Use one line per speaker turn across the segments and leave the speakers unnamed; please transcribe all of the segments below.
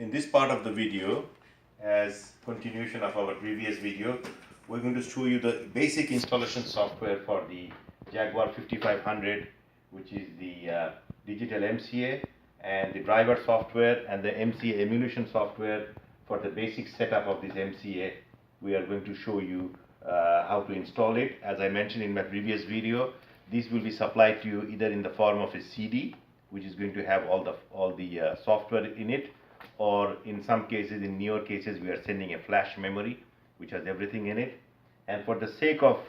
In this part of the video, as continuation of our previous video, we're going to show you the basic installation software for the Jaguar 5500, which is the digital MCA, and the driver software and the MCA emulation software for the basic setup of this MCA. We are going to show you how to install it. As I mentioned in my previous video, this will be supplied to you either in the form of a CD, which is going to have all the software in it, or in some cases, in newer cases, we are sending a flash memory which has everything in it. And for the sake of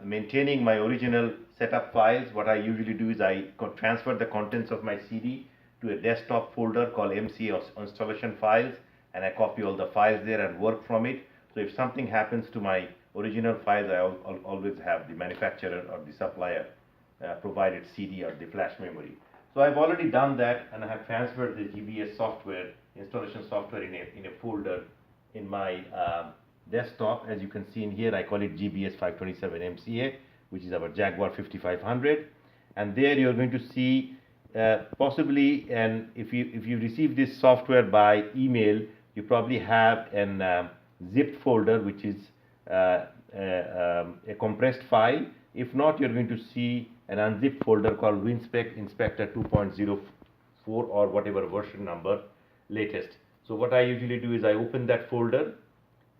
maintaining my original setup files, what I usually do is I transfer the contents of my CD to a desktop folder called MCA installation files, and I copy all the files there and work from it. So if something happens to my original files, I always have the manufacturer or the supplier provided CD or the flash memory. So I've already done that, and I have transferred the GBS software, installation software, in a folder in my desktop. As you can see in here, I call it GBS 527 MCA, which is our Jaguar 5500. And there you're going to see possibly, and if you receive this software by email, you probably have an zipped folder, which is a compressed file. If not, you're going to see an unzipped folder called WinSpec Inspector 2.04 or whatever version number latest. So what I usually do is I open that folder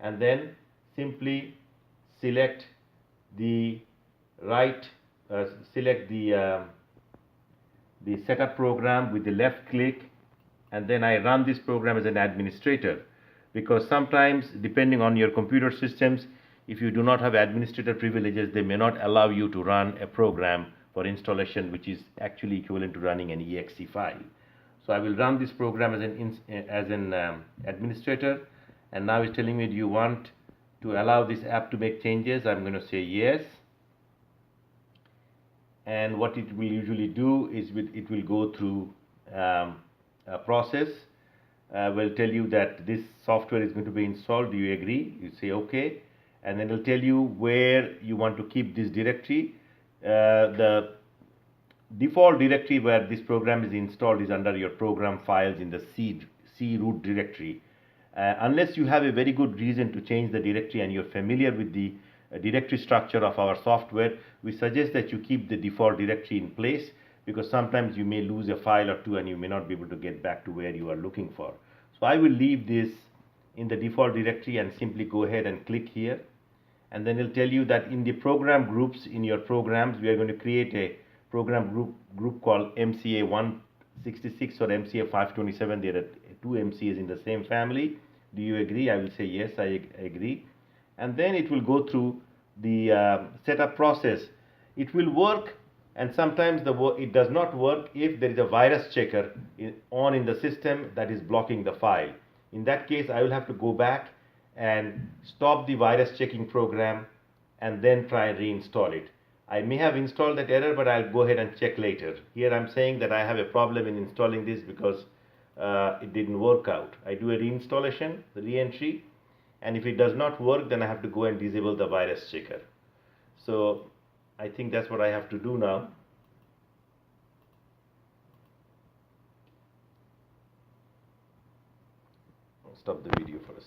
and then simply select the setup program with the left click, and then I run this program as an administrator, because sometimes, depending on your computer systems, if you do not have administrator privileges, they may not allow you to run a program for installation which is actually equivalent to running an exe file. So I will run this program as an administrator, and now it's telling me, do you want to allow this app to make changes? I'm going to say yes. And what it will usually do is it will go through a process. Will tell you that this software is going to be installed. Do you agree? You say okay, and then it'll tell you where you want to keep this directory. The default directory where this program is installed is under your program files in the C root directory. Unless you have a very good reason to change the directory and you're familiar with the directory structure of our software, we suggest that you keep the default directory in place, because sometimes you may lose a file or two and you may not be able to get back to where you are looking for. So I will leave this in the default directory and simply go ahead and click here. And then it'll tell you that in the program groups in your programs, we are going to create a program group called MCA 166 or MCA 527. There are two MCAs in the same family. Do you agree? I will say yes, I agree. And then it will go through the setup process. It will work, and sometimes it does not work if there is a virus checker on in the system that is blocking the file. In that case, I will have to go back and stop the virus checking program and then try and reinstall it. I may have installed that error, but I'll go ahead and check later. Here I'm saying that I have a problem in installing this because it didn't work out. I do a reinstallation, the re-entry, and if it does not work, then I have to go and disable the virus checker. So I think that's what I have to do now. I'll stop the video for a second.